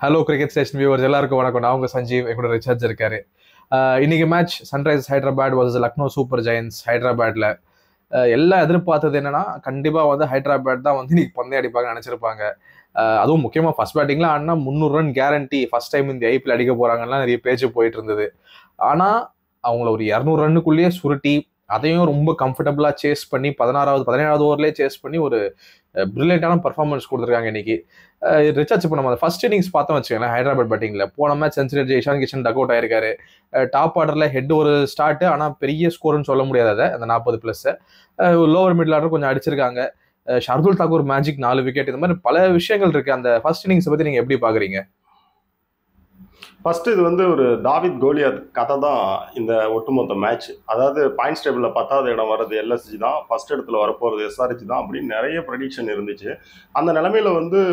Hello cricket station viewers எல்லாருக்கும் வணக்கம். நான் உங்க சஞ்சீவ், எங்களோட ரிச்சார்ஜ் இருக்காரு. இன்னைக்கு match Sunrisers Hyderabad versus Lucknow super giants ஹைதராபாத்ல. எல்லாம் எதிர்பார்த்தது என்னன்னா, கண்டிப்பா ஹைதராபாத் தான் இன்னைக்கு பந்தயம் அடிப்பாங்க நினைச்சிருப்பாங்க. அதுவும் முக்கியமா ஃபர்ஸ்ட் பேட்டிங்ல ஆனா 300 ரன் கேரண்டி ஃபர்ஸ்ட் டைம் இந்த ஐபிஎல் அடிக்க போறாங்கன்னா நிறைய பேச்சு போயிட்டு இருந்தது. ஆனா அவங்கள ஒரு 200 ரன்னுக்குள்ளேயே சுருட்டி அதையும் ரொம்ப கம்ஃபர்டபுளா சேஸ் பண்ணி 17வது ஓவர்லேயே சேஸ் பண்ணி ஒரு பிரில்லியண்டான பர்ஃபார்மன்ஸ் கொடுத்துருக்காங்க இன்னைக்கு. ரிச்சார்ஜ் இப்போ நம்ம ஃபர்ஸ்ட் இன்னிங்ஸ் பார்த்தோம் வச்சுக்கோங்களேன். ஹைதராபாத் பேட்டிங்ல போன மேட்ச் செஞ்சுரி அடிச்ச இஷான் கிஷன் டக் அவுட் ஆயிருக்காரு. டாப் ஆர்டர்ல ஹெட் ஒரு ஸ்டார்ட், ஆனால் பெரிய ஸ்கோர்னு சொல்ல முடியாது. அதை அந்த 40+. லோவர் மிடில் ஆர்டர் கொஞ்சம் அடிச்சிருக்காங்க. ஷர்துல் தாக்கூர் மேஜிக் 4 விக்கெட், இந்த மாதிரி பல விஷயங்கள் இருக்கு. அந்த ஃபர்ஸ்ட் இன்னிங்ஸ் பத்தி நீங்க எப்படி பாக்குறீங்க? ஃபர்ஸ்ட் இது ஒரு தாவித் கோலியாத் கதை தான் இந்த ஒட்டுமொத்த மேட்ச். அதாவது பாயிண்ட்ஸ் டேபிளில் 10வது இடம் வர்றது எல்எஸ்ஜி தான், ஃபர்ஸ்ட் இடத்துல வரப்போகிறது எஸ்ஆர்ஹெச் தான் அப்படின்னு நிறைய ப்ரெடிக்ஷன் இருந்துச்சு. அந்த நிலைமையில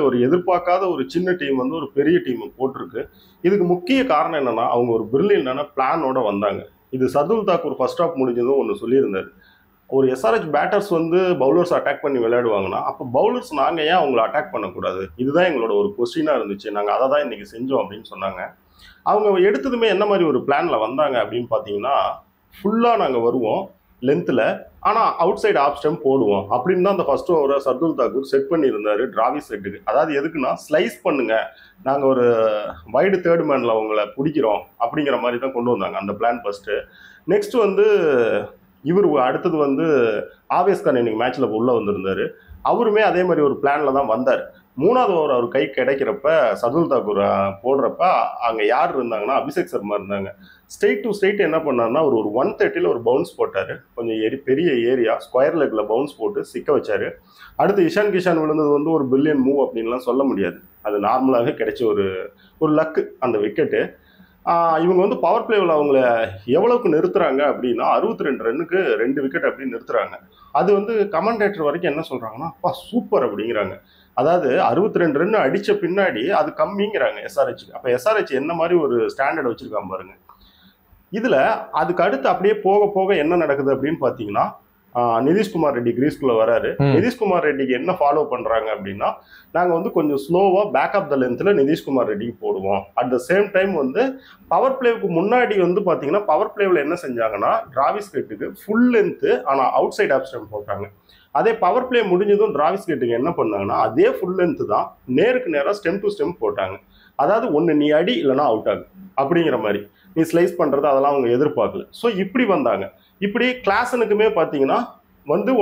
ஒரு எதிர்பார்க்காத ஒரு சின்ன டீம் ஒரு பெரிய டீம் போட்டிருக்கு. இதுக்கு முக்கிய காரணம் என்னன்னா, அவங்க ஒரு பிரில்லியண்டான பிளானோட வந்தாங்க. இது சர்துல் தாக்கூர் ஃபர்ஸ்ட் ஆஃப் முடிஞ்சதும் ஒன்று சொல்லியிருந்தாரு. ஒரு எஸ்ஆர்ஹெச் பேட்டர்ஸ் பவுலர்ஸ் அட்டாக் பண்ணி விளையாடுவாங்கன்னா, அப்போ பவுலர்ஸ் நாங்கள் ஏன் அவங்கள அட்டாக் பண்ணக்கூடாது? இதுதான் எங்களோட ஒரு கொஸ்டினாக இருந்துச்சு. நாங்கள் அதை தான் இன்னைக்கு செஞ்சோம் அப்படின்னு சொன்னாங்க. அவங்க எடுத்ததுமே என்ன மாதிரி ஒரு பிளான்ல வந்தாங்க அப்படின்னு பார்த்தீங்கன்னா, ஃபுல்லாக நாங்கள் வருவோம் லென்த்தில், ஆனால் அவுட் சைடு ஆஃப் ஸ்டெம்ப் போடுவோம் அப்படின்னு தான் அந்த ஃபர்ஸ்ட் ஓவரை சர்துல் தாக்கூர் செட் பண்ணியிருந்தாரு டிராவிஸ் ஹெட்டுக்கு. அதாவது எதுக்குன்னா, ஸ்லைஸ் பண்ணுங்க, நாங்கள் ஒரு வைடு தேர்ட் மேனில் அவங்கள பிடிக்கிறோம் அப்படிங்கிற மாதிரி தான் கொண்டு வந்தாங்க அந்த பிளான் ஃபர்ஸ்ட்டு. நெக்ஸ்ட் இவர் அடுத்தது ஆவேஸ் கான் இன்னைக்கு மேட்ச்ல உள்ள வந்திருந்தாரு. அவருமே அதே மாதிரி ஒரு பிளான்ல தான் வந்தார். 3வது ஓவர் அவர் கை கிடைக்கிறப்ப சர்துல் தாக்கூர் போடுறப்ப அங்கே யார் இருந்தாங்கன்னா, அபிஷேக் சர்மா இருந்தாங்க. ஸ்ட்ரெயிட் டு ஸ்ட்ரெயிட் என்ன பண்ணாருன்னா, ஒரு 130ல் ஒரு பவுன்ஸ் போட்டார். கொஞ்சம் பெரிய ஏரியா ஸ்கொயர் லெக்ல பவுன்ஸ் போட்டு சிக்க வச்சாரு. அடுத்து இஷான் கிஷான் விழுந்தது ஒரு பில்லியன் மூவ் அப்படின்லாம் சொல்ல முடியாது. அது நார்மலாகவே கிடைச்ச ஒரு லக்கு அந்த விக்கெட்டு. இவங்க பவர் பிளேவில் அவங்கள எவ்வளவுக்கு நிறுத்துறாங்க அப்படின்னா, 62 ரன்னுக்கு 2 விக்கெட் அப்படின்னு நிறுத்துறாங்க. அது கமெண்டேட்டர் வரைக்கும் என்ன சொல்றாங்கன்னா, அப்பா சூப்பர் அப்படிங்கிறாங்க. அதாவது 62 ரன் அடிச்ச பின்னாடி அது கம்மிங்கிறாங்க எஸ்ஆர்ஹெச். அப்ப எஸ்ஆர்ஹெச் என்ன மாதிரி ஒரு ஸ்டாண்டர்ட் வச்சிருக்காங்க பாருங்க. இதுல அதுக்கு அடுத்து அப்படியே போக போக என்ன நடக்குது அப்படின்னு பாத்தீங்கன்னா, நிதிஷ்குமார் ரெட்டி கிரீஸ்குள்ள வராரு. நிதிஷ்குமார் ரெட்டிக்கு என்ன ஃபாலோ பண்றாங்க அப்படின்னா, நாங்க கொஞ்சம் ஸ்லோவா பேக் ஆஃப் த லென்த்ல நிதிஷ்குமார் ரெட்டிக்கு போடுவோம். At the same time power பிளேவுக்கு முன்னாடி பாத்தீங்கன்னா, பவர் பிளேவில் என்ன செஞ்சாங்கன்னா, டிராவிஸ் ஹெட்டுக்கு ஃபுல் லென்த் ஆனா அவுட் சைட் ஆஃப் ஸ்டெம்ப் போட்டாங்க. அதே பவர் பிளே முடிஞ்சதும் டிராவிஸ் ஹெட்டுக்கு என்ன பண்ணாங்கன்னா, அதே ஃபுல் லென்த் தான் நேருக்கு நேராக ஸ்டெம் டு ஸ்டெம் போட்டாங்க. அதாவது ஒன்று நீ அடி இல்லைனா அவுட் ஆகு அப்படிங்கிற மாதிரி. நீ ஸ்லைஸ் பண்ணுறது அதெல்லாம் அவங்க எதிர்பார்க்கல. ஸோ இப்படி வந்தாங்க. இப்படி கிளாஸனுக்குமே பார்த்தீங்கன்னா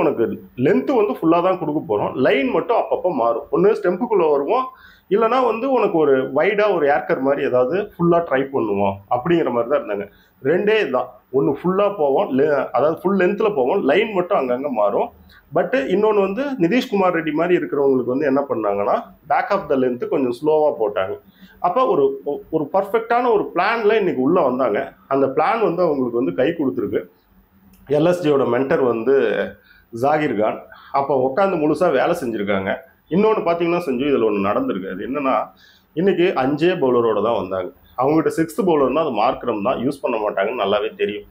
உனக்கு லென்த்து ஃபுல்லாக தான் கொடுக்க போகிறோம், லைன் மட்டும் அப்பப்போ மாறும். ஒன்று ஸ்டெம்புக்குள்ளே வருவோம், இல்லைனா உனக்கு ஒரு வைடாக ஒரு ஏர்கர் மாதிரி ஏதாவது ஃபுல்லாக ட்ரை பண்ணுவோம் அப்படிங்கிற மாதிரி தான் இருந்தாங்க. ரெண்டே இதுதான். ஒன்று ஃபுல்லாக போவோம், அதாவது ஃபுல் லென்த்தில் போவோம், லைன் மட்டும் அங்கங்கே மாறும். பட்டு இன்னொன்று நிதிஷ்குமார் ரெட்டி மாதிரி இருக்கிறவங்களுக்கு என்ன பண்ணாங்கன்னா, பேக் ஆஃப் த லென்த்து கொஞ்சம் ஸ்லோவாக போட்டாங்க. அப்போ ஒரு பர்ஃபெக்டான ஒரு பிளான்ல இன்னைக்கு உள்ளே வந்தாங்க. அந்த பிளான் அவங்களுக்கு கை கொடுத்துருக்கு. எல்எஸ்ஜியோட மென்டர் ஜாகிர் கான் அப்போ உட்காந்து முழுசாக வேலை செஞ்சுருக்காங்க. இன்னொன்று பார்த்தீங்கன்னா செஞ்சு இதில் ஒன்று நடந்திருக்கு. அது என்னன்னா, இன்னைக்கு 5 பவுலரோட தான் வந்தாங்க. அவங்ககிட்ட 6th பவுலர்னா அது மார்க்ரம் தான், யூஸ் பண்ண மாட்டாங்கன்னு நல்லாவே தெரியும்.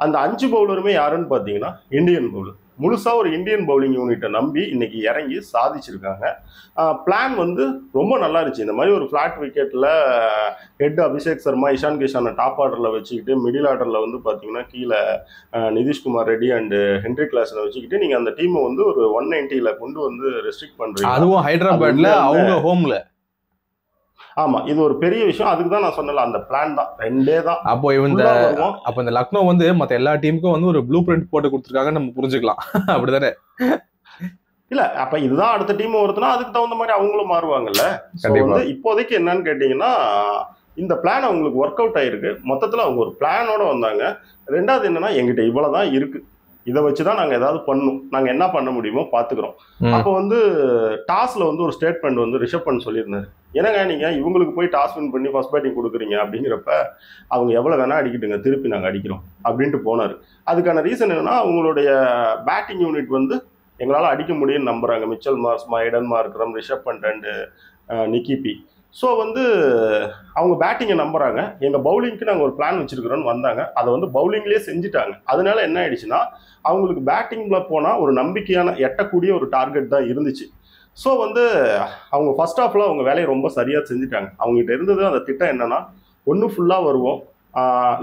அந்த 5 பவுலருமே யாருன்னு பார்த்தீங்கன்னா இந்தியன் பவுலர். முழுசாக ஒரு இந்தியன் பவுலிங் யூனிட்டை நம்பி இன்னைக்கு இறங்கி சாதிச்சிருக்காங்க. பிளான் ரொம்ப நல்லா இருந்துச்சு. இந்த மாதிரி ஒரு flat விக்கெட்டில் head Abhishek Sharma, Ishan கிஷானை top ஆர்டரில் வச்சுக்கிட்டு, மிடில் ஆர்டரில் பார்த்தீங்கன்னா கீழே நிதிஷ்குமார் ரெட்டி அண்டு ஹென்ரி கிளாஸனை வச்சுக்கிட்டு நீங்கள் அந்த டீமை ஒரு 190ல் கொண்டு ரெஸ்ட்ரிக்ட் பண்ணுறீங்க. அதுவும் ஹைதராபாத்ல அவங்க ஹோம்ல. ஆமா, இது ஒரு பெரிய விஷயம். அதுக்கு தான் நான் சொன்னல, அந்த பிளான் தான், ரெண்டே தான். அப்போ இந்த லக்னோ மத்த எல்லா டீமுக்கும் ஒரு ப்ளூ பிரிண்ட் போட்டு கொடுத்துருக்காங்க, நம்ம புரிஞ்சுக்கலாம். அப்படிதானே? இல்ல, அப்ப இதுதான் அடுத்த டீம் வருதுன்னா அதுக்கு தகுந்த மாதிரி அவங்களும் மாறுவாங்கல்ல. இப்போதைக்கு என்னன்னு கேட்டீங்கன்னா, இந்த பிளான் அவங்களுக்கு ஒர்க் அவுட் ஆயிருக்கு. மொத்தத்துல அவங்க ஒரு பிளானோட வந்தாங்க. ரெண்டாவது என்னன்னா, எங்கிட்ட இவ்வளவுதான் இருக்கு, இதை வச்சுதான் நாங்க ஏதாவது பண்ணணும், நாங்க என்ன பண்ண முடியுமோ பாத்துக்கிறோம். அப்போ டாஸ்ல ஒரு ஸ்டேட்மெண்ட் ரிஷப் பண்ட் சொல்லியிருந்தாரு. என்னங்க நீங்க இவங்களுக்கு போய் டாஸ் வின் பண்ணி ஃபர்ஸ்ட் பேட்டிங் கொடுக்குறீங்க அப்படிங்கிறப்ப, அவங்க எவ்வளவு வேணா அடிக்கிட்டுங்க, திருப்பி நாங்க அடிக்கிறோம் அப்படின்ட்டு போனாரு. அதுக்கான ரீசன் என்னன்னா, அவங்களுடைய பேட்டிங் யூனிட் எங்களால் அடிக்க முடியும்னு நம்புறாங்க. Mitchell Marsh, Aiden Markram, Rishabh Pant and Nicky P. So அவங்க பேட்டிங்கை நம்புறாங்க. எங்கள் பவுலிங்க்கு நாங்கள் ஒரு பிளான் வச்சிருக்கிறோன்னு வந்தாங்க. அதை பவுலிங்லேயே செஞ்சுட்டாங்க. அதனால என்ன ஆயிடுச்சுன்னா, அவங்களுக்கு பேட்டிங்கில் போனால் ஒரு நம்பிக்கையான எட்டக்கூடிய ஒரு டார்கெட் தான் இருந்துச்சு. ஸோ வந்து அவங்க ஃபர்ஸ்ட் ஹாஃப்ல அவங்க வேலையை ரொம்ப சரியாக செஞ்சுட்டாங்க. அவங்ககிட்ட இருந்தது அந்த திட்டம் என்னன்னா, ஒன்று ஃபுல்லாக வருவோம்,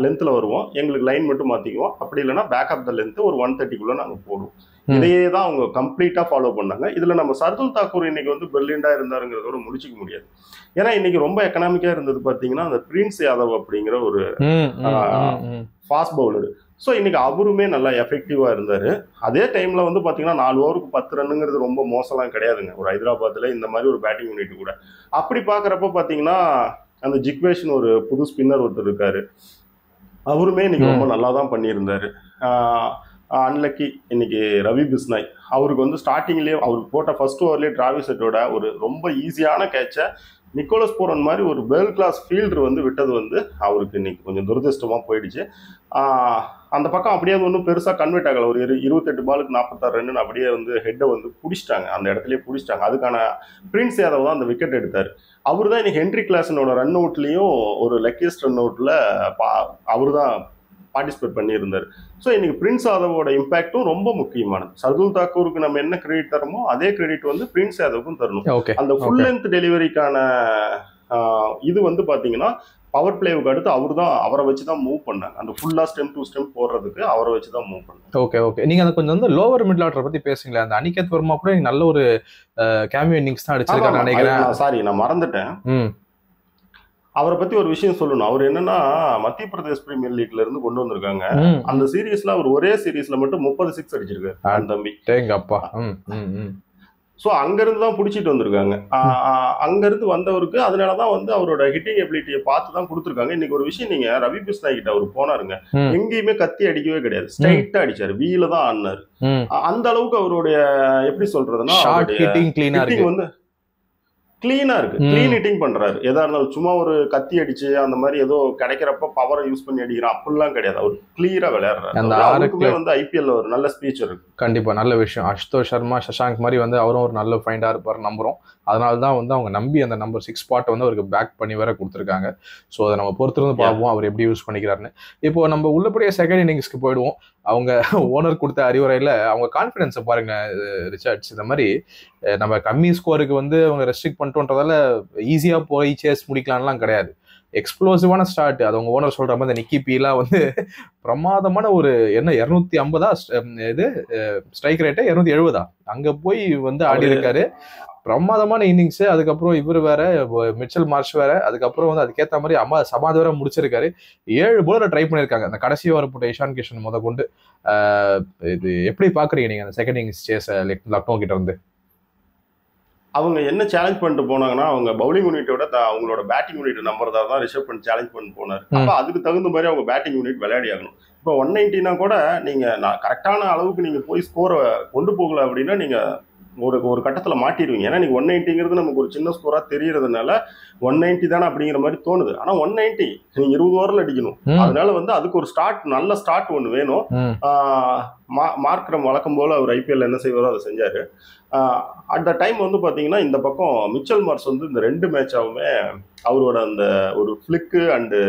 லென்த்தில் வருவோம், எங்களுக்கு லைன் மட்டும் மாற்றிக்குவோம், அப்படி இல்லைன்னா பேக்கப் த லென்த்து ஒரு 130க்குள்ளே நாங்கள் போடுவோம். இதையே தான் அவங்க கம்ப்ளீட்டாக ஃபாலோ பண்ணாங்க. இதில் நம்ம சர்துல் தாக்கூர் இன்னைக்கு வந்து பிரில்லியண்டாக இருந்தாருங்கிறதோட முடிச்சிக்க முடியாது. ஏன்னா இன்னைக்கு ரொம்ப எக்கனாமிக்காக இருந்தது பார்த்தீங்கன்னா அந்த பிரின்ஸ் யாதவ் அப்படிங்கிற ஒரு ஃபாஸ்ட் பவுலர். ஸோ இன்னைக்கு அவருமே நல்லா எஃபெக்டிவாக இருந்தார். அதே டைமில் வந்து பார்த்தீங்கன்னா 4 ஓவருக்கு 10 ரன்னுங்கிறது ரொம்ப மோசம்லாம் கிடையாதுங்க ஒரு ஹைதராபாத்தில் இந்த மாதிரி ஒரு பேட்டிங் யூனிட் கூட. அப்படி பார்க்குறப்ப பார்த்தீங்கன்னா அந்த ஜிக்வேஷன் ஒரு புது ஸ்பின்னர் ஒருத்தர் இருக்காரு, அவருமே இன்னைக்கு ரொம்ப நல்லா தான் பண்ணியிருந்தாரு. அன்லக்கி இன்னைக்கு ரவி பிஸ்னாய் அவருக்கு வந்து ஸ்டார்டிங்லேயே அவருக்கு போட்ட ஃபர்ஸ்ட் ஓவர்லேயே டிராவிஸ் ஹெட்டோட ஒரு ரொம்ப ஈஸியான கேட்சை நிக்கோலஸ் பூரன் மாதிரி ஒரு வேர்ல்ட் கிளாஸ் ஃபீல்டர் வந்து விட்டது வந்து அவருக்கு இன்னைக்கு கொஞ்சம் துரதிருஷ்டமாக போயிடுச்சு. அந்த பக்கம் அப்படியே ஒன்றும் பெருசாக கன்வெர்ட் ஆகலை. ஒரு 28 பாலுக்கு 46 ரன்னு அப்படியே வந்து ஹெட்டை வந்து பிடிச்சிட்டாங்க, அந்த இடத்துலயே பிடிச்சிட்டாங்க. அதுக்கான பிரின்ஸ் யாதவ் தான் அந்த விக்கெட் எடுத்தார். அவர் தான் இன்னைக்கு ஹென்ரி கிளாசனோட ரன் அவுட்லேயும் ஒரு லக்கியஸ்ட் ரன் அவுட்டில் அவர் தான் பார்ட்டிசிபேட் பண்ணியிருந்தார். ஸோ இன்னைக்கு பிரின்ஸ் யாதவோட இம்பாக்டும் ரொம்ப முக்கியமானது. சர்துல் தாக்கூருக்கு நம்ம என்ன கிரெடிட் தரமோ அதே கிரெடிட் வந்து பிரின்ஸ் யாதவுக்கும் தரணும். அந்த ஃபுல் லென்த் டெலிவரிக்கான இது வந்து பார்த்தீங்கன்னா பவர் பிளேவுக்கு அடுத்து அவரை வச்சு தான் மூவ் பண்ணாங்க. அந்த ஃபுல்லா ஸ்டெம் டு ஸ்டெம் போடுறதுக்கு அவரை வச்சு தான் மூவ் பண்ணாங்க. ஓகே நீங்க அந்த கொஞ்சம் வந்து லோவர் மிடில் ஆர்டர் பத்தி பேசுங்களேன். அந்த அனிகேத் வர்மா கூட நல்ல ஒரு கேமியோ இன்னிங்ஸ் தான் அடிச்சிருக்காரு நினைக்கிறேன். சாரி, நான் மறந்துட்டேன். அவரை பத்தி ஒரு விஷயம் சொல்லணும். அவர் என்னன்னா மத்திய பிரதேஷ் பிரீமியர் லீக்ல இருந்து கொண்டு வந்திருக்காங்க. அந்த சீரீஸ்ல அவர் ஒரே சீரீஸ்ல மட்டும் 36 அடிச்சிருக்காரு அந்த தம்பி. ஸோ அங்கிருந்து தான் பிடிச்சிட்டு வந்திருக்காங்க. அங்கிருந்து வந்தவருக்கு அதனாலதான் வந்து அவரோட ஹிட்டிங் எபிலிட்டியை பார்த்து தான் கொடுத்துருக்காங்க. இன்னைக்கு ஒரு விஷயம், நீங்க ரவி பிஸ்னாய் கிட்ட அவர் போனாருங்க, எங்கேயுமே கத்தி அடிக்கவே கிடையாது, ஸ்ட்ரைட்டா அடிச்சாரு, வீல தான் ஆடினாரு. அந்த அளவுக்கு அவருடைய எப்படி சொல்றதுன்னா ஹிட்டிங் வந்து கிளீனா இருக்கு, கிளீன் ஹிட்டிங் பண்றாரு. எதா இருந்தாலும் சும்மா ஒரு கத்தி அடிச்சு அந்த மாதிரி ஏதோ கிடைக்கிறப்ப பவரை யூஸ் பண்ணி அடிக்கிறான் அப்படிலாம் கிடையாது. அவர் கிளியரா விளையாடுறாரு. அந்த ஆறுக்குமே வந்து ஐபிஎல்ல ஒரு நல்ல ஸ்பீச் இருக்கு. கண்டிப்பா நல்ல விஷயம். அசுதோஷ் சர்மா, சஷாங்க் மாதிரி வந்து அவரும் ஒரு நல்ல ஃபைண்டா இருப்பார் நம்புறோம். அதனாலதான் வந்து அவங்க நம்பி அந்த நம்பர் 6 ஸ்பாட் வந்து அவருக்கு பேக் பண்ணி வேற கொடுத்துருக்காங்க. ஸோ அதை நம்ம பொறுத்திருந்து பார்ப்போம் அவர் எப்படி யூஸ் பண்ணிக்கிறாருன்னு. இப்போ நம்ம உள்ளபடியே செகண்ட் இன்னிங்ஸ்க்கு போயிடுவோம். அவங்க ஓனர் கொடுத்த அறிவுரையில அவங்க கான்ஃபிடன்ஸை பாருங்க ரிச்சர்ட்ஸ். இந்த மாதிரி நம்ம கம்மி ஸ்கோருக்கு வந்து அவங்க ரெஸ்ட்ரிக்ட் பண்ணிட்டோன்றதால ஈஸியா போய் சேஸ் முடிக்கலாம்லாம் கிடையாது. எக்ஸ்ப்ளோசிவான ஸ்டார்ட். அது அவங்க ஓனர் சொல்ற மாதிரி நிக்கி பீலாம் வந்து பிரமாதமான ஒரு என்ன 250 இது ஸ்ட்ரைக் ரேட்டு 270 அங்க போய் வந்து ஆடி இருக்காரு. பிரமாதமான இன்னிங்ஸ். அதுக்கப்புறம் இவர் வேற, மிச்சல் மார்ஷ் வேற, அதுக்கப்புறம் வந்து அதுக்கேற்ற மாதிரி சமாதி வேற முடிச்சிருக்காரு. 7 போலரை ட்ரை பண்ணியிருக்காங்க அந்த கடைசி ஓவர் போட்ட இஷான் கிஷன் முத கொண்டு. இது எப்படி பாக்குறீங்க நீங்க அந்த செகண்ட் இன்னிங்ஸ் சேஸ் லக்னோ கிட்ட இருந்து? அவங்க என்ன சேலஞ்ச் பண்ணிட்டு போனாங்கன்னா, அவங்க பவுலிங் யூனிட்டோட அவங்களோட பேட்டிங் யூனிட் நம்புறதா தான் ரிஷப் பண்ட் சேலஞ்ச் பண்ணிட்டு போனார். அப்போ அதுக்கு தகுந்த மாதிரி அவங்க பேட்டிங் யூனிட் விளையாடி ஆகணும். இப்போ 190னா கூட நீங்க கரெக்டான அளவுக்கு நீங்க போய் ஸ்கோரை கொண்டு போகல அப்படின்னா நீங்க ஒரு கட்டத்தில் மாட்டிடுவீங்க. ஏன்னா நீங்கள் 190ங்கிறது நமக்கு ஒரு சின்ன ஸ்கோராக தெரியறதுனால 190 தானே அப்படிங்கிற மாதிரி தோணுது. ஆனால் 190 நீங்கள் 20 ஓவரில் அடிக்கணும். அதனால வந்து அதுக்கு ஒரு நல்ல ஸ்டார்ட் ஒன்று வேணும். மார்க்ரம் வழக்கம் போல் அவர் ஐபிஎல் என்ன செய்வாரோ அதை செஞ்சார். அட் த டைம் வந்து பார்த்தீங்கன்னா இந்த பக்கம் மிச்சல் மார்ஷ் வந்து இந்த 2 மேட்சாவுமே அவரோட அந்த ஒரு ஃப்ளிக்கு அண்டு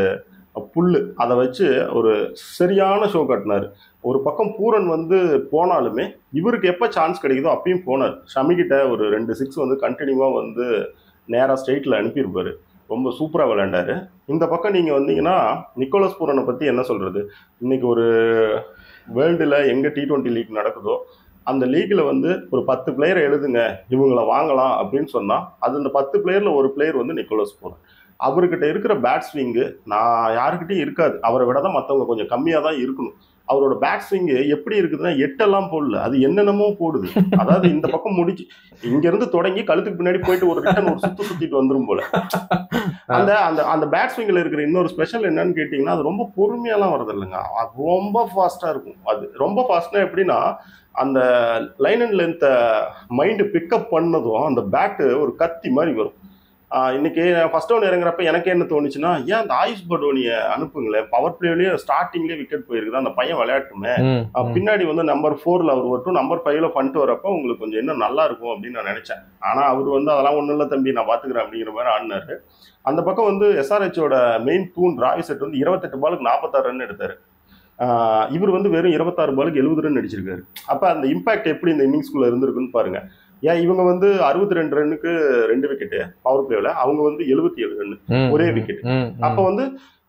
புல்லு அதை வச்சு ஒரு சரியான ஷோ கட்டினார். ஒரு பக்கம் பூரன் வந்து போனாலுமே இவருக்கு எப்போ சான்ஸ் கிடைக்குதோ அப்பயும் போனார். ஷமிகிட்ட ஒரு 2 6 வந்து கண்டினியூவாக வந்து நேராக ஸ்ட்ரெயிட்டில் அனுப்பியிருப்பார். ரொம்ப சூப்பராக விளையாண்டாரு. இந்த பக்கம் நீங்கள் வந்தீங்கன்னா நிக்கோலஸ் பூரனை பற்றி என்ன சொல்கிறது? இன்னைக்கு ஒரு வேர்ல்டில் எங்கே T20 லீக் நடக்குதோ அந்த லீக்கில் வந்து ஒரு 10 பிளேயரை எழுதுங்க இவங்களை வாங்கலாம் அப்படின்னு சொன்னால் அது இந்த 10 பிளேயரில் ஒரு பிளேயர் வந்து நிக்கோலஸ் பூரன். அவர்கிட்ட இருக்கிற பேட் ஸ்விங்கு நான் யாருக்கிட்டையும் இருக்காது. அவரை விட தான் மற்றவங்க கொஞ்சம் கம்மியாக தான் இருக்கணும். அவரோட பேட் ஸ்விங்கு எப்படி இருக்குதுன்னா 8 போடல, அது என்னென்னமோ போடுது. அதாவது இந்த பக்கம் முடிச்சு இங்கிருந்து தொடங்கி கழுத்துக்கு பின்னாடி போயிட்டு ஒரு ரிட்டன் ஒரு சுத்திட்டு வந்துடும் போல. அந்த அந்த அந்த பேட் ஸ்விங்கில் இருக்கிற இன்னொரு ஸ்பெஷல் என்னன்னு கேட்டிங்கன்னா அது ரொம்ப பொறுமையெல்லாம் வரது இல்லைங்க, அது ரொம்ப ஃபாஸ்ட்டாக இருக்கும். அது ரொம்ப ஃபாஸ்ட்னா எப்படின்னா அந்த லைன் அண்ட் லென்த்தை மைண்டு பிக்கப் பண்ணதும் அந்த பேட்டு ஒரு கத்தி மாதிரி வரும். இன்னைக்கு ஃபர்ஸ்ட் ஒன் இறங்குறப்ப எனக்கு என்ன தோணுச்சுன்னா, ஏன் அந்த ஆயுஷ் படோனியை அனுப்புங்களேன், பவர் பிளேலயே ஸ்டார்டிங்லேயே விக்கெட் போயிருக்குது, அந்த பையன் விளையாட்டுமே, பின்னாடி வந்து நம்பர் 4ல் அவர் வரட்டும், நம்பர் 5ல் பண்ணிட்டு வரப்ப உங்களுக்கு கொஞ்சம் இன்னும் நல்லா இருக்கும் அப்படின்னு நான் நினைச்சேன். ஆனால் அவர் வந்து அதெல்லாம் ஒன்றும் இல்லை தம்பி நான் பார்த்துக்கிறேன் அப்படிங்கிற மாதிரி ஆடினாரு. அந்த பக்கம் வந்து எஸ்ஆர்ஹெச்சோட மெயின் தூண் ராவிசெட் வந்து 28 பாலுக்கு 46 ரன் எடுத்தாரு. இவர் வந்து வெறும் 26 பாலுக்கு 70 ரன் அடிச்சிருக்காரு. அப்போ அந்த இம்பாக்ட் எப்படி இந்த இன்னிங்ஸ்குள்ள இருந்திருக்குன்னு பாருங்க. ஏன் இவங்க வந்து 62 ரன்னுக்கு 2 விக்கெட்டு பவர் பிளேவில், அவங்க வந்து 77 ரன்னு ஒரே விக்கெட். அப்போ வந்து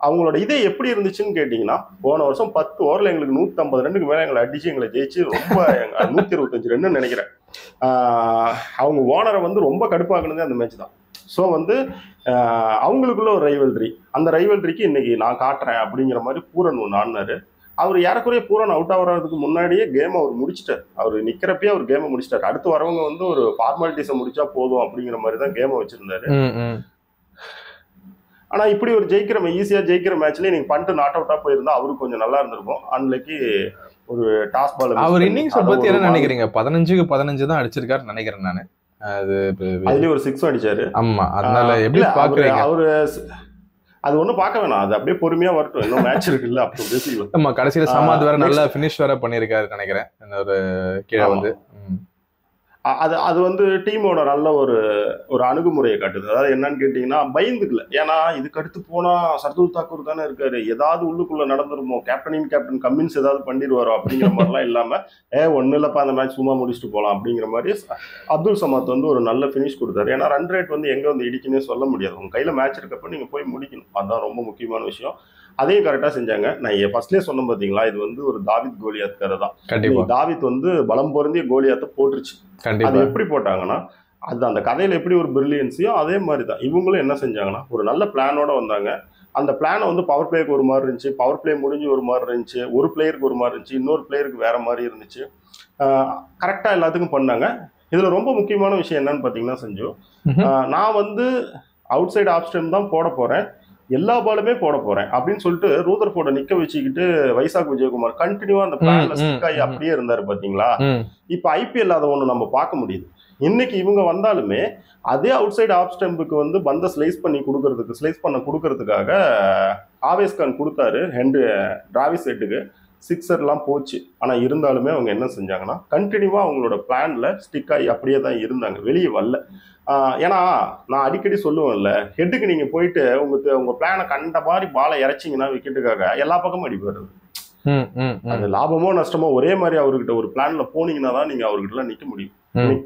அவங்களோட இதே எப்படி இருந்துச்சுன்னு கேட்டிங்கன்னா, போன வருஷம் 10 ஓவரில் எங்களுக்கு 150 ரன்னுக்கு மேலே எங்களை அடிச்சு எங்களை ஜெயிச்சு ரொம்ப 125 ரன்னு நினைக்கிறேன். அவங்க ஓனரை வந்து ரொம்ப கடுப்பாக்குனதே அந்த மேட்ச் தான். ஸோ வந்து அவங்களுக்குள்ள ஒரு ரைவல்ரி, அந்த ரைவல்ரிக்கு இன்னைக்கு நான் காட்டுறேன் அப்படிங்கிற மாதிரி பூரன் ஒன்று ஆடினாரு. அவர் ஏறக்குறைய பூரன் அவுட் ஆகிறதுக்கு முன்னாடியே கேம் அவர் முடிச்சிட்டார். அவர் நிக்கிறப்பயே அவர் கேமை முடிச்சிட்டார். அடுத்து வரவங்க வந்து ஒரு ஃபார்மாலிட்டிஸை முடிச்சா போதும் அப்படிங்கிற மாதிரி தான் கேமை வச்சிருந்தாரு. ஆனா இப்படி ஒரு ஈஸியா ஜெயிக்கிற மேட்ச்ல நீங்க பண்ணிட்டு நாட் அவுட்டா போயிருந்தா அவருக்கு கொஞ்சம் நல்லா இருந்திருக்கும். அன்னைக்கு ஒரு டாஸ் பால். அவர் இன்னிங்ஸ் பத்தி என்ன நினைக்கிறீங்க? 15க்கு 15 தான் அடிச்சிருக்காரு நினைக்கிறேன் நானு. அதுலயும் ஒரு 6 அடிச்சாரு. ஆமா, அதனால எப்படி பாக்குறீங்க? அவரு அது ஒண்ணும் பார்க்க வேணாம், அது அப்படியே பொறுமையா வரட்டும், இன்னும் மேட்ச் இருக்குல்ல, அப்போ பேசிக்கலாம். ஆமா, கடைசியில சமாத் வேற நல்ல ஃபினிஷ் வேற பண்ணிருக்காரு நினைக்கிறேன். ஒரு கீழே வந்து அது வந்து டீமோட நல்ல ஒரு அணுகுமுறையை காட்டுது. அதாவது என்னன்னு கேட்டீங்கன்னா, பயந்துக்கல. ஏன்னா இதுக்கு அடுத்து போனா சர்துல் தாக்கூர் தானே இருக்காரு, ஏதாவது உள்ளுக்குள்ள நடந்துருமோ, கேப்டன் கம்மின்ஸ் ஏதாவது பண்ணிடுவாரோ அப்படிங்கிற மாதிரிலாம் இல்லாம, ஒன்னும் இல்லப்பா அந்த மேட்ச் சும்மா முடிச்சுட்டு போகலாம் அப்படிங்கிற மாதிரி அப்துல் சமாத் வந்து ஒரு நல்ல ஃபினிஷ் கொடுத்தாரு. ஏன்னா ரன் ரேட் வந்து எங்க வந்து இடிக்குன்னே சொல்ல முடியாது. உங்க கையில மேட்ச் இருக்கப்ப நீங்க போய் முடிக்கணும், அதுதான் ரொம்ப முக்கியமான விஷயம். அதையும் கரெக்டாக செஞ்சாங்க. நான் ஃபர்ஸ்ட்லேயே சொன்ன பார்த்தீங்களா, இது வந்து ஒரு தாவித் கோலியாத் கதை தான். தாவித் வந்து பலம் பொருந்திய கோலியாத்தை போட்டுருச்சு. அது எப்படி போட்டாங்கன்னா, அது அந்த கதையில் எப்படி ஒரு பிரில்லியன்ஸையோ அதே மாதிரி தான் இவங்களும் என்ன செஞ்சாங்கன்னா, ஒரு நல்ல பிளானோட வந்தாங்க. அந்த பிளானை வந்து பவர் பிளேக்கு ஒரு மாதிரி இருந்துச்சு, பவர் பிளே முடிஞ்சு ஒரு மாதிரி இருந்துச்சு, ஒரு பிளேயருக்கு ஒரு மாதிரி இருந்துச்சு, இன்னொரு பிளேயருக்கு வேற மாதிரி இருந்துச்சு. கரெக்டாக எல்லாத்துக்கும் பண்ணாங்க. இதில் ரொம்ப முக்கியமான விஷயம் என்னன்னு பார்த்தீங்கன்னா, சஞ்சு, நான் வந்து அவுட் சைடு ஆஃப் ஸ்டெம் தான் போட போகிறேன், எல்லா பாலுமே போட போறேன் அப்படின்னு சொல்லிட்டு ரூதர்ஃபோர்டை நிக்க வச்சுக்கிட்டு வைசாக் விஜயகுமார் கண்டினியூவா அந்த பிளான்ல ஸ்டிக் ஆகி அப்படியே இருந்தாரு பாத்தீங்களா. இப்ப ஐபிஎல் அதை ஒண்ணு நம்ம பார்க்க முடியுது. இன்னைக்கு இவங்க வந்தாலுமே அதே அவுட் சைடு ஆஃப் ஸ்டெம்புக்கு வந்து பந்த ஸ்லைஸ் பண்ண கொடுக்கறதுக்காக ஆவேஸ்கான் கொடுத்தாரு டிராவிஸ் ஹெட்டுக்கு. சிக்ஸர்லாம் போச்சு. ஆனா இருந்தாலுமே அவங்க என்ன செஞ்சாங்கன்னா, கண்டினியூவா அவங்களோட பிளான்ல ஸ்டிக் ஆகி அப்படியே தான் இருந்தாங்க, வெளியே வரல. ஏன்னா நான் அடிக்கடி சொல்லுவேன்ல, ஹெட்டுக்கு நீங்க போயிட்டு உங்க பிளானை கண்ட மாதிரி பாலை இறைச்சிங்கன்னா விக்கெட்டுக்காக எல்லா பக்கமும் அடிப்பாரு. அது லாபமோ நஷ்டமோ ஒரே மாதிரி அவர்கிட்ட ஒரு பிளான்ல போனீங்கன்னா தான் நீங்க அவர்கிட்ட நிக்க முடியும்.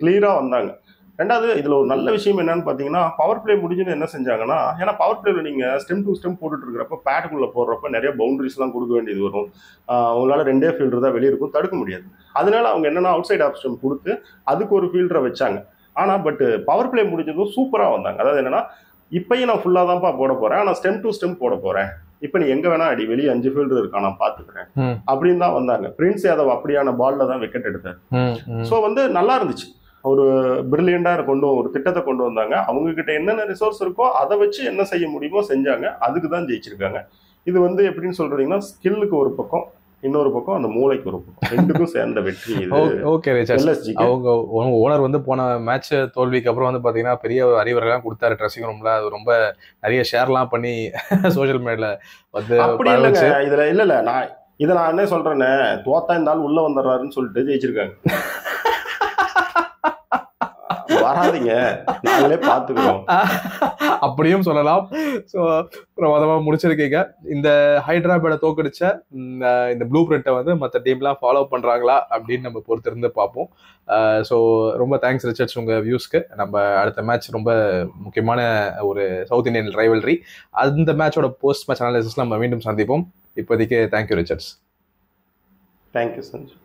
கிளியரா வந்தாங்க. ரெண்டாவது இதுல ஒரு நல்ல விஷயம் என்னன்னு பாத்தீங்கன்னா, பவர் பிளே முடிஞ்சுன்னு என்ன செஞ்சாங்கன்னா, ஏன்னா பவர் பிளேல நீங்க ஸ்டெம் டு ஸ்டெம் போட்டுட்டு இருக்கிறப்ப பேட்டுக்குள்ள போடுறப்ப நிறைய பவுண்டரிஸ் எல்லாம் கொடுக்க வேண்டியது வரும். உங்களால 2 ஃபீல்டர் தான் வெளியே இருக்கும், தடுக்க முடியாது. அதனால அவங்க என்னன்னா அவுட் சைட் ஆஃப் ஸ்டெம் கொடுத்து அதுக்கு ஒரு ஃபீல்டரை வச்சாங்க. ஆனா பட் பவர் பிளே முடிஞ்சதும் சூப்பரா வந்தாங்க. அதாவது என்னன்னா, இப்பயும் நான் ஃபுல்லா தான்ப்பா போட போறேன், ஆனா ஸ்டெம் டு ஸ்டெம் போட போறேன், இப்ப நீ எங்க வேணா அடி, வெளியே 5 ஃபீல்டர் இருக்கா நான் பாத்துக்கிறேன் அப்படின்னு தான் வந்தாங்க. பிரின்ஸ் யாதவ் அப்படியான பால்ல தான் விக்கெட் எடுத்தார். சோ வந்து நல்லா இருந்துச்சு. ஒரு பிரில்லியண்டா ஒரு திட்டத்தை கொண்டு வந்தாங்க. அவங்க கிட்ட என்னென்ன ரிசோர்ஸ் இருக்கோ அதை வச்சு என்ன செய்ய முடியுமோ செஞ்சாங்க. அதுக்கு தான் ஜெயிச்சிருக்காங்க. இது வந்து எப்படின்னு சொல்றீங்கன்னா, ஸ்கில்லுக்கு ஒரு பக்கம், இன்னொரு பக்கம் அந்த மூளைக்கு ஒரு பக்கம், ரெண்டுக்கும் சேர்ந்த வெற்றி இது. ஓகே ரிச்சர்ட், அவங்க ஓனர் வந்து போன மேட்ச் தோல்விக்கு அப்புறம் வந்து பாத்தீங்கன்னா பெரிய அறிவுரைலாம் கொடுத்தாரு ட்ரெஸ்ஸிங் ரூம்ல. அது ரொம்ப நிறைய ஷேர்லாம் பண்ணி சோசியல் மீடியால வந்து அப்படி இல்லைங்க. இதுல இல்ல நான் என்ன சொல்றேன்னு, தோத்தா இந்த ஆள் உள்ள வந்துடுறாருன்னு சொல்லிட்டு ஜெயிச்சிருக்காங்க. வராதிங்க, நாங்களே பாத்துக்கிறோம் அப்படியும் சொல்லலாம். ஸோ பிரமாதமா முடிச்சிருக்கீங்க. இந்த ஹைதராபாத்தை தோக்கடிச்ச இந்த ப்ளூ பிரிண்ட்டை வந்து மற்ற டீம்லாம் ஃபாலோ பண்றாங்களா அப்படின்னு நம்ம பொறுத்திருந்து பார்ப்போம். ஸோ ரொம்ப தேங்க்ஸ் ரிச்சர்ட்ஸ் உங்க வியூஸ்க்கு. நம்ம அடுத்த மேட்ச் ரொம்ப முக்கியமான ஒரு சவுத் இந்தியன் ரைவல்ரி, அந்த மேட்சோட போஸ்ட் மேட்ச் அனாலிசிஸ் நம்ம மீண்டும் சந்திப்போம். இப்போதைக்கு தேங்க்யூ ரிச்சர்ட்ஸ். தேங்க்யூ சஞ்சு.